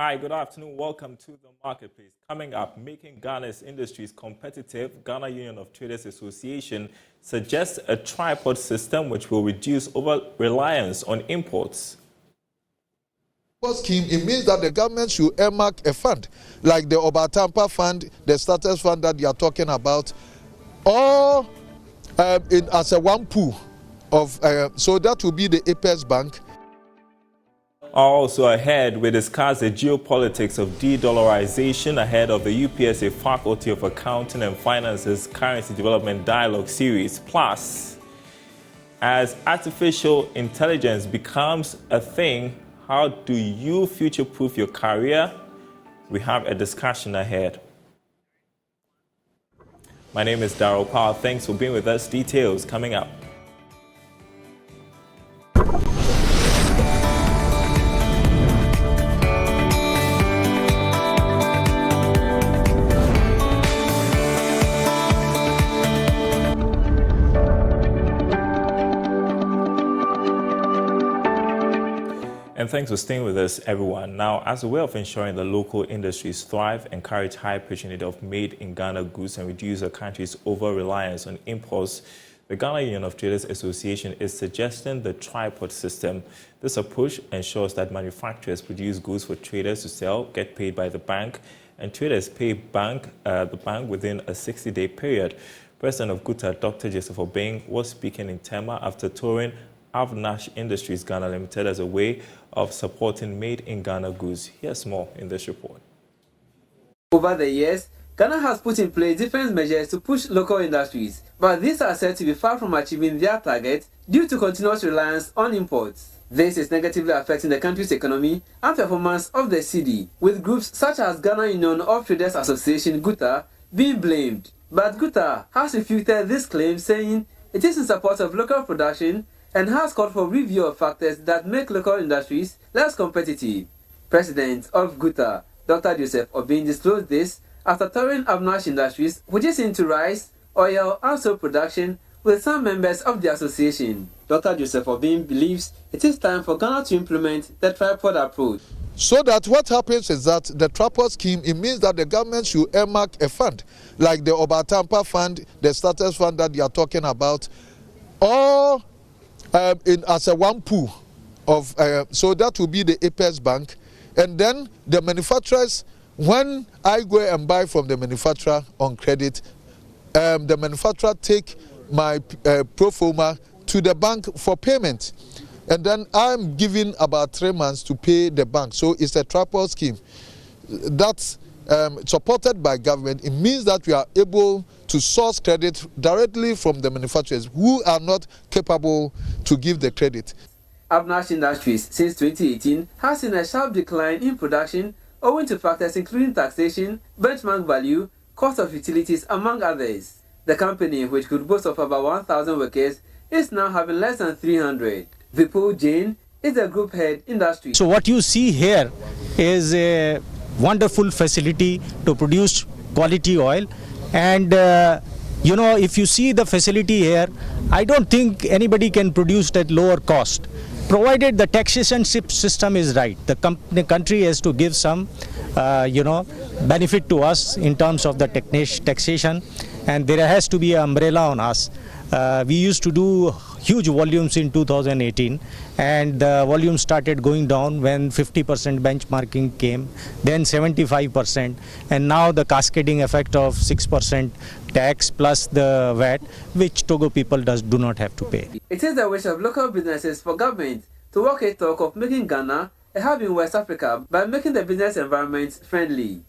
Hi, good afternoon. Welcome to the marketplace. Coming up, making Ghana's industries competitive, Ghana Union of Traders Association suggests a tripod system which will reduce over-reliance on imports. Scheme, it means that the government should earmark a fund, like the Obatampa fund, the status fund that you are talking about, or as a one pool of, so that will be the Apex Bank. Also ahead, we discuss the geopolitics of de-dollarization ahead of the UPSA Faculty of Accounting and Finance's Currency Development Dialogue Series. Plus, as artificial intelligence becomes a thing, how do you future-proof your career? We have a discussion ahead. My name is Daryl. Thanks for being with us. Details coming up. And thanks for staying with us, everyone. Now, as a way of ensuring that local industries thrive, encourage high patronage of made-in-Ghana goods, and reduce the country's over-reliance on imports, the Ghana Union of Traders Association is suggesting the tripod system. This approach ensures that manufacturers produce goods for traders to sell, get paid by the bank, and traders pay the bank within a 60-day period. President of GUTA, Dr. Joseph Obeng, was speaking in Tema after touring Avnash Industries Ghana Limited as a way of supporting made-in-Ghana goods. Here's more in this report. Over the years, Ghana has put in place different measures to push local industries, but these are said to be far from achieving their target due to continuous reliance on imports. This is negatively affecting the country's economy and performance of the cedi, with groups such as Ghana Union of Traders Association GUTA being blamed. But GUTA has refuted this claim, saying it is in support of local production and has called for review of factors that make local industries less competitive. President of GUTA, Dr. Joseph Obeng, disclosed this after touring Avnash Industries, which is into rice, oil, and soap production, with some members of the association. Dr. Joseph Obeng believes it is time for Ghana to implement the tripod approach. So that what happens is that the tripod scheme, it means that the government should earmark a fund, like the Obatampa fund, the status fund that you are talking about, or as a one pool of, so that will be the Apex Bank, and then the manufacturers, when I go and buy from the manufacturer on credit, the manufacturer take my pro forma to the bank for payment, and then I'm given about 3 months to pay the bank. So it's a tripod scheme that's supported by government. It means that we are able to source credit directly from the manufacturers who are not capable to give the credit. Avnash Industries, since 2018, has seen a sharp decline in production owing to factors including taxation, benchmark value, cost of utilities, among others. The company, which could boast of about 1,000 workers, is now having less than 300. Vipul Jain is the group head industry. So what you see here is a wonderful facility to produce quality oil, and if you see the facility here, I don't think anybody can produce at lower cost, provided the taxation system is right. The country has to give some benefit to us in terms of the taxation, and there has to be an umbrella on us. We used to do huge volumes in 2018, and the volume started going down when 50% benchmarking came, then 75%, and now the cascading effect of 6% tax plus the VAT, which Togo people do not have to pay. It is the wish of local businesses for government to walk a talk of making Ghana a hub in West Africa by making the business environment friendly.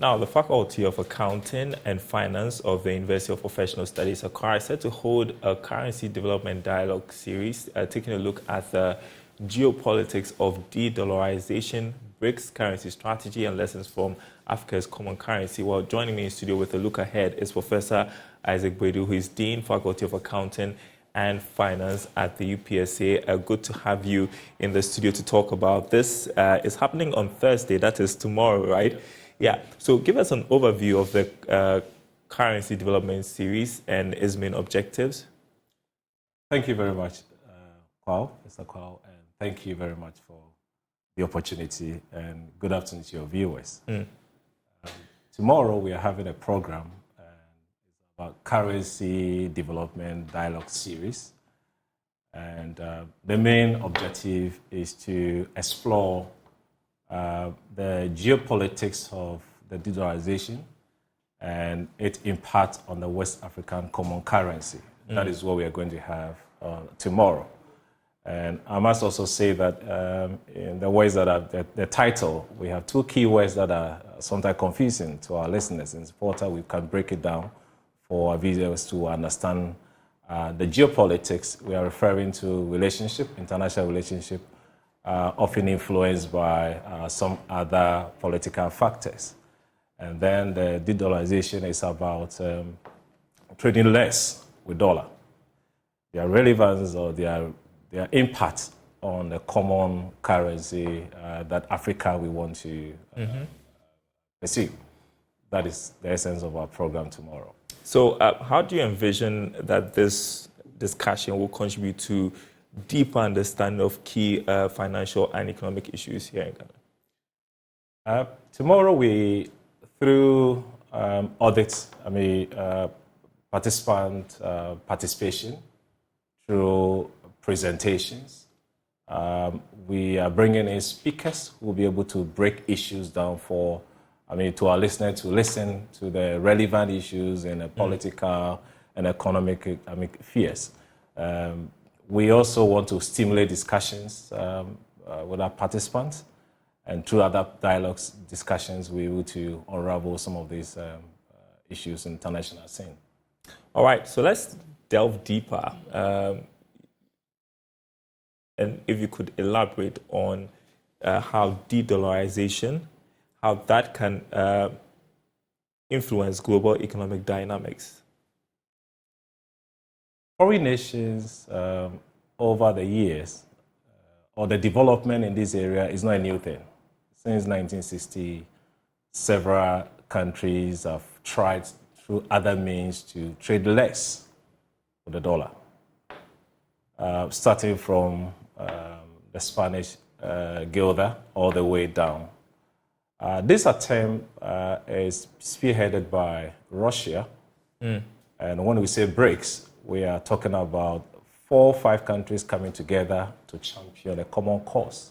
Now, the Faculty of Accounting and Finance of the University of Professional Studies, Accra, is set to hold a Currency Development Dialogue Series, taking a look at the geopolitics of de-dollarization, BRICS currency strategy, and lessons from Africa's common currency. Well, joining me in studio with a look ahead is Professor Isaac Bredu, who is Dean, Faculty of Accounting and Finance at the UPSA. Good to have you in the studio to talk about this. It's happening on Thursday, that is tomorrow, right? Yeah, so give us an overview of the Currency Development Series and its main objectives. Thank you very much, Kwawu, Mr. Kwawu, and thank you very much for the opportunity, and good afternoon to your viewers. Tomorrow we are having a program about currency development dialogue series, and the main objective is to explore the geopolitics of the Dedolarization and its impact on the West African common currency. That is what we are going to have tomorrow. And I must also say that in the ways that are the title, we have two key words that are sometimes confusing to our listeners. In Portal, we can break it down for our viewers to understand the geopolitics. We are referring to relationship, international relationship, often influenced by some other political factors. And then the de-dollarization is about trading less with dollar. Their relevance or their impact on the common currency that Africa we want to pursue. That is the essence of our program tomorrow. So how do you envision that this discussion will contribute to deeper understanding of key financial and economic issues here in Ghana? Tomorrow we, through audits, participant participation, through presentations, we are bringing in speakers who will be able to break issues down for, to our listeners to listen to the relevant issues in the political and economic spheres. We also want to stimulate discussions with our participants, and through other dialogues, discussions, we're able to unravel some of these issues in international scene. All right, so let's delve deeper. And if you could elaborate on how de-dollarization, how that can influence global economic dynamics. Foreign nations over the years, or the development in this area is not a new thing. Since 1960, several countries have tried through other means to trade less with the dollar. Starting from the Spanish GUTA all the way down. This attempt is spearheaded by Russia. And when we say BRICS, we are talking about 4 or 5 countries coming together to champion a common cause.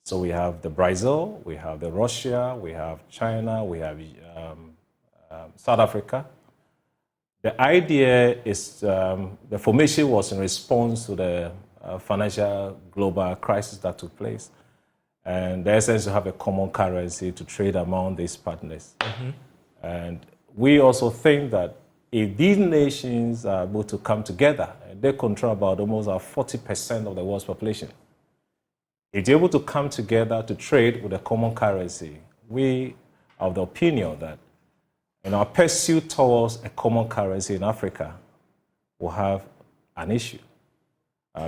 So we have the Brazil, we have the Russia, we have China, we have South Africa. The idea is the formation was in response to the financial global crisis that took place. And the essence to have a common currency to trade among these partners. And we also think that if these nations are able to come together, they control about almost 40% of the world's population. If they're able to come together to trade with a common currency, we are of the opinion that in our pursuit towards a common currency in Africa, we'll have an issue.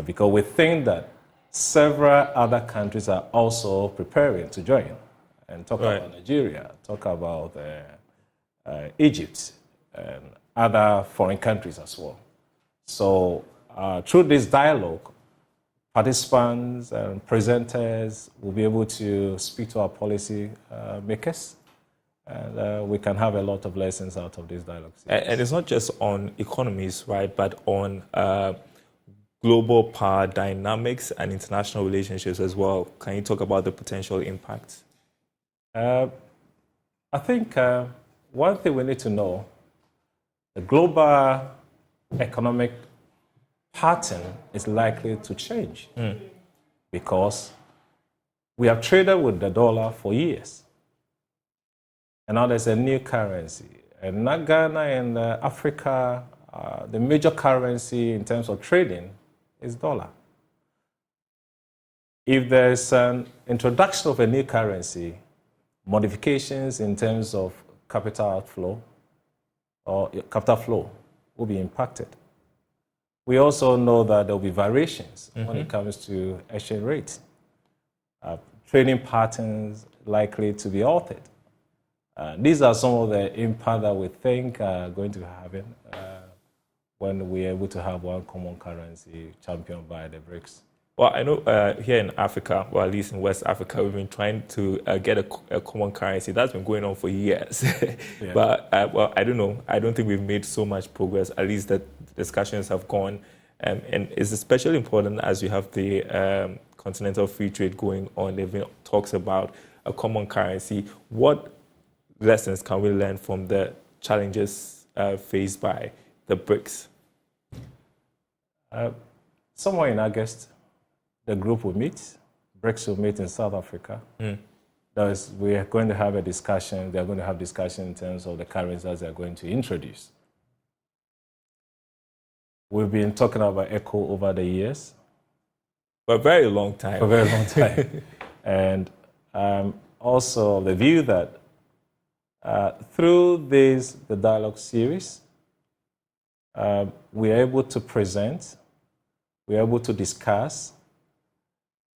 Because we think that several other countries are also preparing to join and talk about Nigeria, talk about Egypt, and other foreign countries as well. So through this dialogue, participants and presenters will be able to speak to our policy makers, and we can have a lot of lessons out of this dialogue. And it's not just on economies, right, but on global power dynamics and international relationships as well. Can you talk about the potential impacts? I think one thing we need to know, the global economic pattern is likely to change because we have traded with the dollar for years. And now there's a new currency. And now Ghana and Africa, the major currency in terms of trading is dollar. If there's an introduction of a new currency, modifications in terms of capital outflow or capital flow will be impacted. We also know that there will be variations when it comes to exchange rates. Trading patterns likely to be altered. These are some of the impact that we think are going to happen when we're able to have one common currency championed by the BRICS? Well, I know here in Africa, or at least in West Africa, we've been trying to get a common currency. That's been going on for years. Yeah. But, well, I don't know. I don't think we've made so much progress. At least that discussions have gone. And it's especially important as you have the continental free trade going on. There have been talks about a common currency. What lessons can we learn from the challenges faced by the BRICS? Somewhere in August, the group will meet. BRICS will meet in South Africa. We are going to have a discussion. They are going to have discussion in terms of the currencies they are going to introduce. We've been talking about ECO over the years. For a very long time. For a very long time. And also the view that through the dialogue series, we are able to present, we are able to discuss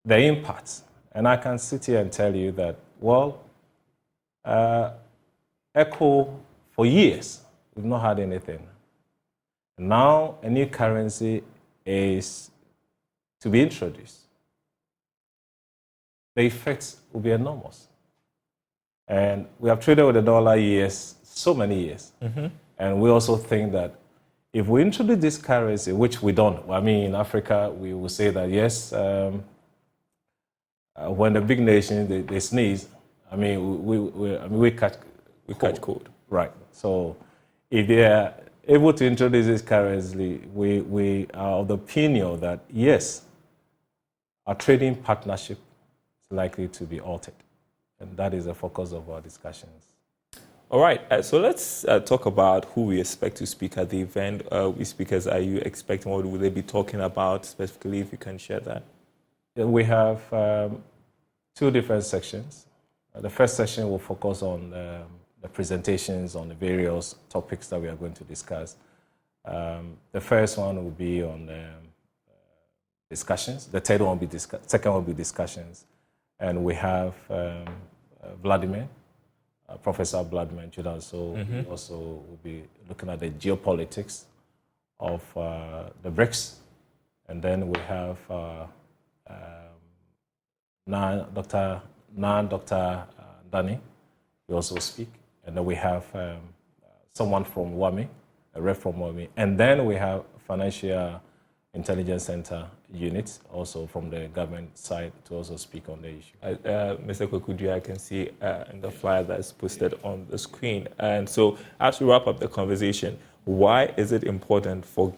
the impact. And I can sit here and tell you that, well, ECO, for years, we've not had anything. Now, a new currency is to be introduced. The effects will be enormous. And we have traded with the dollar years, so many years. And we also think that if we introduce this currency, which we don't, I mean, in Africa, we will say that, yes, when the big nations, they sneeze, I mean, we catch cold. Right. So if they are able to introduce this currency, we are of the opinion that, yes, our trading partnership is likely to be altered. And that is the focus of our discussions. All right. So let's talk about who we expect to speak at the event. Which speakers are you expecting? What will they be talking about specifically, if you can share that? We have two different sections. The first section will focus on the presentations on the various topics that we are going to discuss. The first one will be on discussions. The third one will be second one will be discussions. And we have Vladimir, Professor Vladimir Judah. So we also will be looking at the geopolitics of the BRICS. And then we have Dr. Dani, we also speak. And then we have someone from WAMI, a rep from WAMI. And then we have Financial Intelligence Center unit, also from the government side, to also speak on the issue. Mr. Kwawu, I can see in the flyer that's posted on the screen. And so as we wrap up the conversation, why is it important for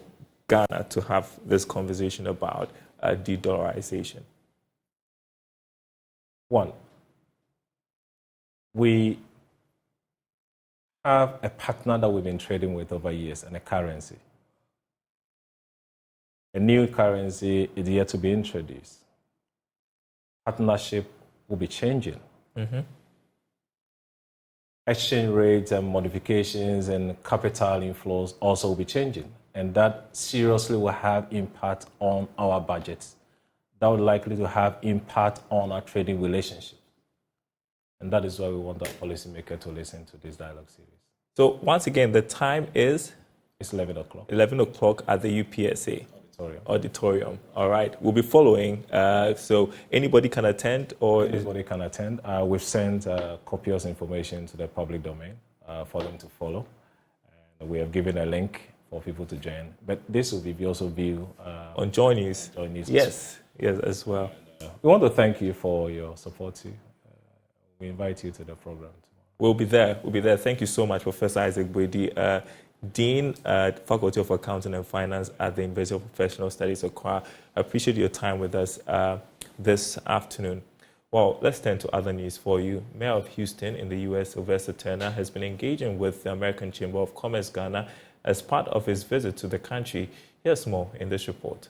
Ghana to have this conversation about de-dollarization? One, we have a partner that we've been trading with over years and a currency. A new currency is yet to be introduced. Partnership will be changing. Exchange rates and modifications and capital inflows also will be changing. And that seriously will have impact on our budgets. That would likely to have impact on our trading relationship. And that is why we want our policymaker to listen to this dialogue series. So once again, the time is? It's 11 o'clock. 11 o'clock at the UPSA. Auditorium. All right. We'll be following. So anybody can attend, or anybody can attend. We've sent copious information to the public domain for them to follow. And we have given a link for people to join. But this will be also viewed on JoyNews. JoyNews. Yes, as well. And, we want to thank you for your support too. We invite you to the program tomorrow. We'll be there. Thank you so much, Professor Isaac Boadi, Dean at Faculty of Accounting and Finance at the University of Professional Studies, Accra. I appreciate your time with us this afternoon. Well, let's turn to other news for you. Mayor of Houston in the U.S., Sylvester Turner, has been engaging with the American Chamber of Commerce Ghana as part of his visit to the country. Here's more in this report.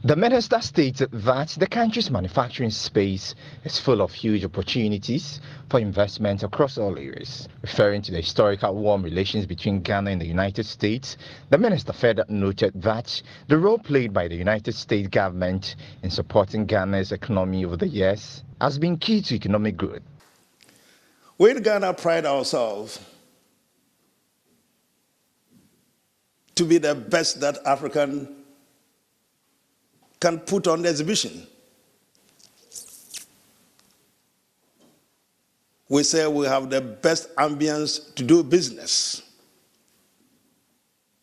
The minister stated that the country's manufacturing space is full of huge opportunities for investment across all areas. Referring to the historical warm relations between Ghana and the United States, the minister further noted that the role played by the United States government in supporting Ghana's economy over the years has been key to economic growth. We in Ghana pride ourselves to be the best that African can put on the exhibition. We say we have the best ambience to do business.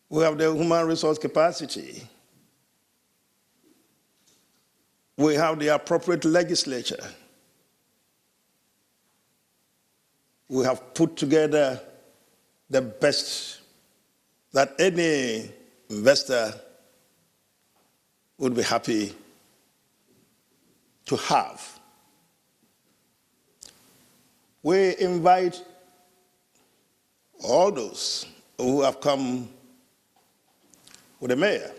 We have the human resource capacity. We have the appropriate legislature. We have put together the best that any investor would be happy to have. We invite all those who have come with the mayor,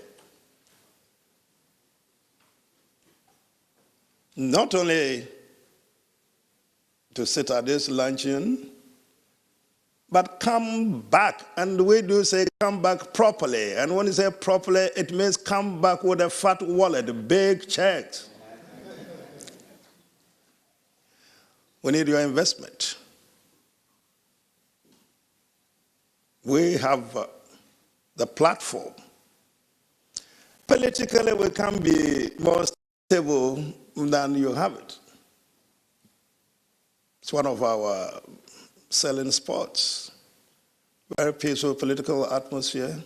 not only to sit at this luncheon, but come back. And we do say come back properly. And when you say properly, it means come back with a fat wallet, big checks. We need your investment. We have the platform. Politically, we can be more stable than you have it. It's one of our selling spots. Very peaceful political atmosphere,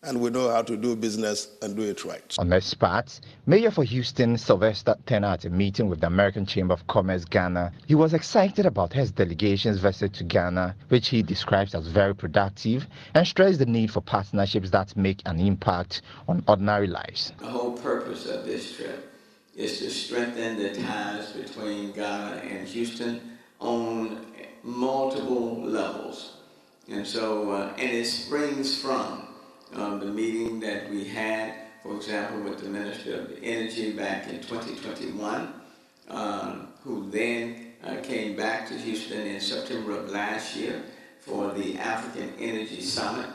and we know how to do business and do it right. On this part, Mayor for Houston, Sylvester Turner, at a meeting with the American Chamber of Commerce Ghana, he was excited about his delegation's visit to Ghana, which he describes as very productive, and stressed the need for partnerships that make an impact on ordinary lives. The whole purpose of this trip is to strengthen the ties between Ghana and Houston on multiple levels. And so, and it springs from the meeting that we had, for example, with the Minister of Energy back in 2021, who then came back to Houston in September of last year for the African Energy Summit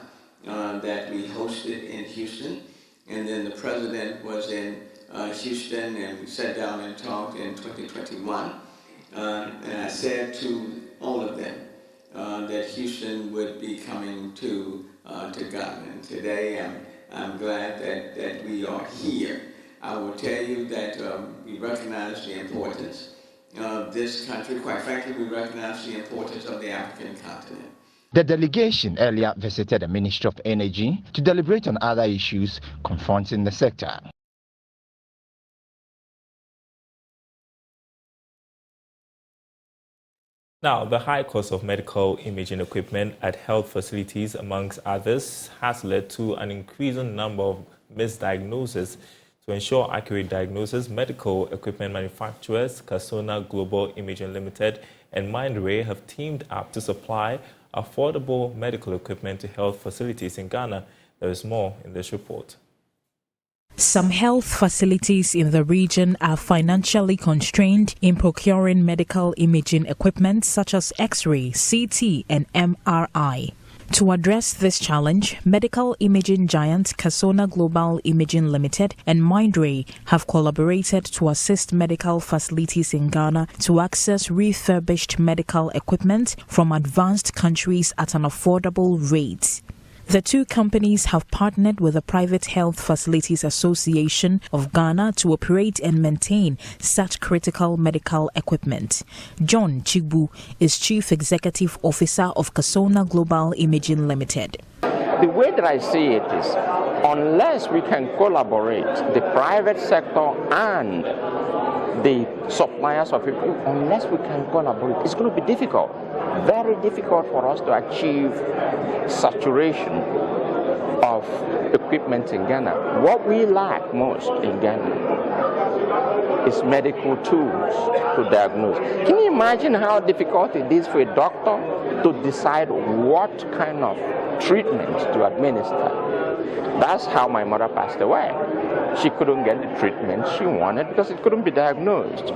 that we hosted in Houston. And then the President was in Houston, and we sat down and talked in 2021. And I said to all of them that Houston would be coming to Ghana. And today I'm glad that we are here. I will tell you that we recognize the importance of this country. Quite frankly, we recognize the importance of the African continent. The delegation earlier visited the Ministry of Energy to deliberate on other issues confronting the sector. Now, the high cost of medical imaging equipment at health facilities, amongst others, has led to an increasing number of misdiagnoses. To ensure accurate diagnosis, medical equipment manufacturers Kasona Global Imaging Limited and Mindray have teamed up to supply affordable medical equipment to health facilities in Ghana. There is more in this report. Some health facilities in the region are financially constrained in procuring medical imaging equipment such as X-ray, CT, and MRI. To address this challenge, medical imaging giant Kasona Global Imaging Limited and Mindray have collaborated to assist medical facilities in Ghana to access refurbished medical equipment from advanced countries at an affordable rate. The two companies have partnered with the Private Health Facilities Association of Ghana to operate and maintain such critical medical equipment. John Chigbu is Chief Executive Officer of Kasona Global Imaging Limited. The way that I see it is, unless we can collaborate, the private sector and the suppliers of it, unless we can collaborate, it's going to be difficult, very difficult for us to achieve saturation of equipment in Ghana. What we lack most in Ghana is medical tools to diagnose. Can you imagine how difficult it is for a doctor to decide what kind of treatment to administer? That's how my mother passed away. She couldn't get the treatment she wanted because it couldn't be diagnosed.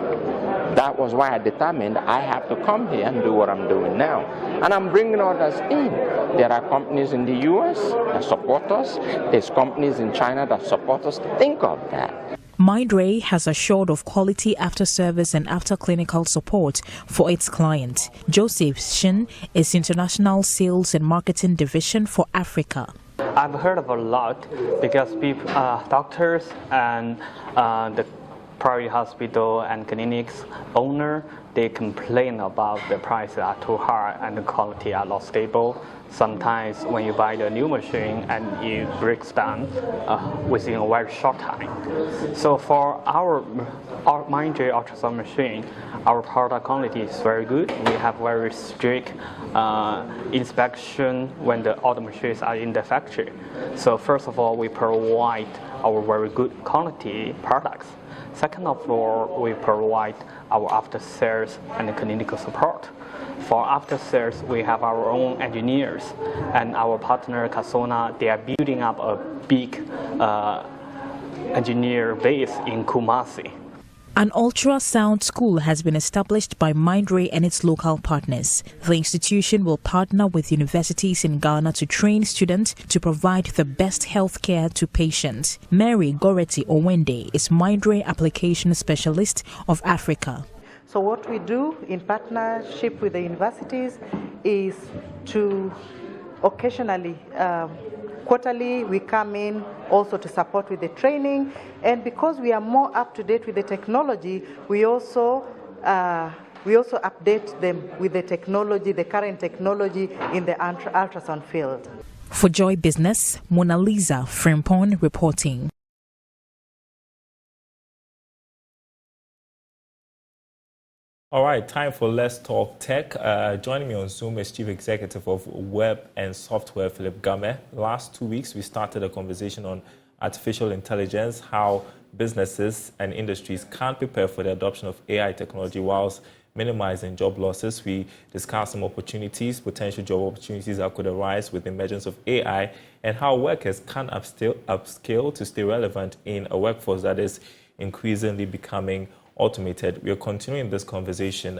That was why I determined I have to come here and do what I'm doing now. And I'm bringing others in. There are companies in the US that support us. There's companies in China that support us. Think of that. Mindray has assured of quality after-service and after-clinical support for its client. Joseph Shin is International Sales and Marketing Division for Africa. I've heard of a lot because people, doctors and the private hospital and clinics owner, they complain about the prices are too high and the quality are not stable. Sometimes when you buy the new machine and it breaks down within a very short time. So for our Mindray ultrasound machine, our product quality is very good. We have very strict inspection when all the machines are in the factory. So first of all, we provide our very good quality products. Second of all, we provide our after sales and clinical support. For after sales, we have our own engineers and our partner Casona. They are building up a big engineer base in Kumasi. An ultrasound school has been established by Mindray and its local partners. The institution will partner with universities in Ghana to train students to provide the best health care to patients. Mary Goreti Owende is Mindray Application Specialist of Africa. So what we do in partnership with the universities is to occasionally, quarterly, we come in also to support with the training, and because we are more up to date with the technology, we also update them with the technology, the current technology in the ultrasound field. For Joy Business, Mona Lisa Frimpong reporting. All right, time for Let's Talk Tech. Joining me on Zoom is Chief Executive of Web and Software, Philip Game. Last 2 weeks, we started a conversation on artificial intelligence, how businesses and industries can prepare for the adoption of AI technology whilst minimizing job losses. We discussed some opportunities, potential job opportunities that could arise with the emergence of AI, and how workers can upskill to stay relevant in a workforce that is increasingly becoming automated. We are continuing this conversation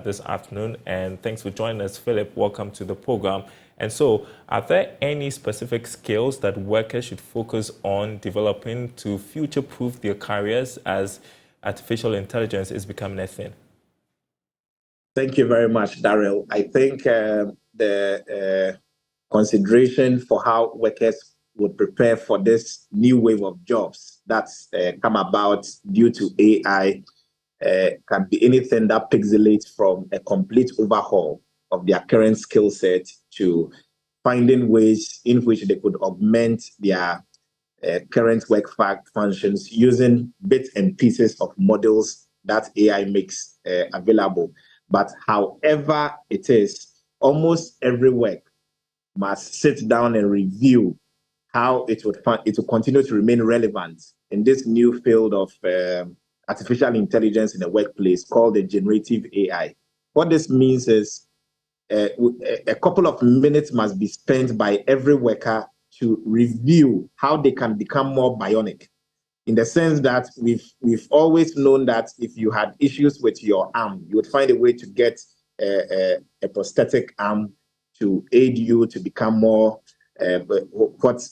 this afternoon, and thanks for joining us, Philip. Welcome to the program. And so, are there any specific skills that workers should focus on developing to future-proof their careers as artificial intelligence is becoming a thing? Thank you very much, Daryl. I think the consideration for how workers would prepare for this new wave of jobs that's come about due to AI can be anything that pixelates from a complete overhaul of their current skill set to finding ways in which they could augment their current work functions using bits and pieces of models that AI makes available. But however it is, almost every work must sit down and review how it will continue to remain relevant in this new field of artificial intelligence in the workplace called the generative AI. What this means is a couple of minutes must be spent by every worker to review how they can become more bionic, in the sense that we've always known that if you had issues with your arm, you would find a way to get a prosthetic arm to aid you to become more what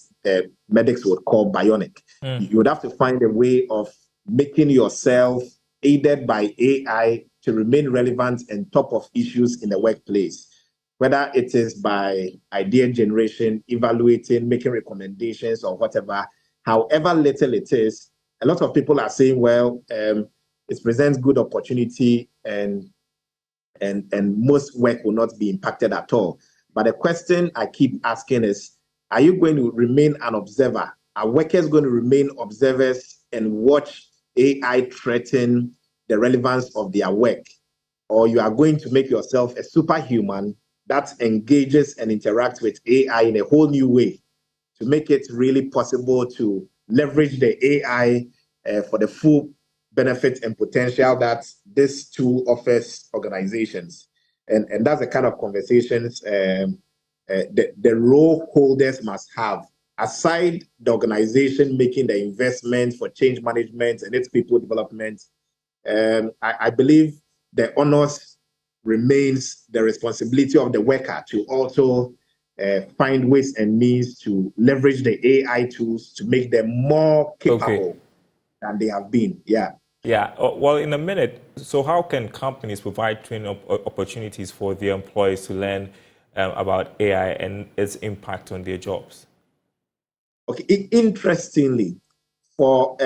medics would call bionic. You would have to find a way of making yourself aided by AI to remain relevant and top of issues in the workplace, whether it is by idea generation, evaluating, making recommendations or whatever. However little it is, a lot of people are saying, well, it presents good opportunity and most work will not be impacted at all. But the question I keep asking is, are you going to remain an observer? Are workers going to remain observers and watch AI threaten the relevance of their work? Or you are going to make yourself a superhuman that engages and interacts with AI in a whole new way to make it really possible to leverage the AI for the full benefit and potential that this tool offers organizations? And that's the kind of conversations the role holders must have, aside the organization making the investment for change management and its people development. I believe the onus remains the responsibility of the worker to also find ways and means to leverage the AI tools to make them more capable than they have been. Yeah, well, in a minute, so how can companies provide training opportunities for their employees to learn about AI and its impact on their jobs? Okay, interestingly, for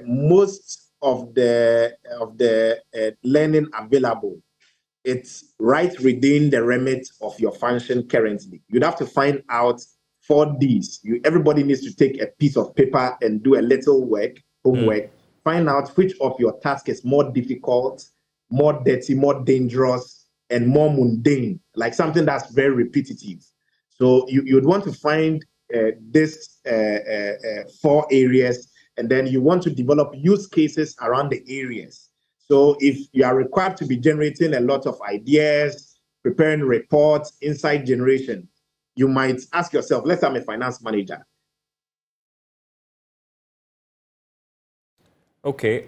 most of the learning available, it's right within the remit of your function currently. You'd have to find out 4Ds. Everybody needs to take a piece of paper and do a little work, homework, find out which of your tasks is more difficult, more dirty, more dangerous, and more mundane, like something that's very repetitive. So you'd want to find these 4 areas, and then you want to develop use cases around the areas. So if you are required to be generating a lot of ideas, preparing reports, insight generation, you might ask yourself, let's say I'm a finance manager. Okay,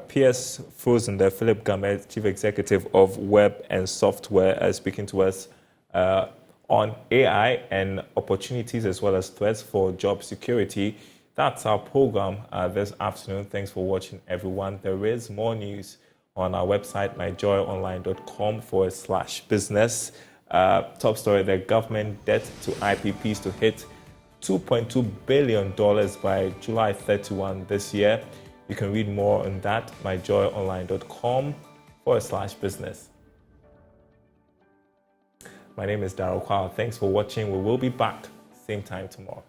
P.S. Frozen, the Philip Gamet, Chief Executive of Web and Software, speaking to us on AI and opportunities as well as threats for job security. That's our program this afternoon. Thanks for watching, everyone. There is more news on our website, myjoyonline.com/business. Top story, the government debt to IPPs to hit $2.2 billion by July 31 this year. You can read more on that, myjoyonline.com/business. My name is Daryl. Thanks for watching. We will be back same time tomorrow.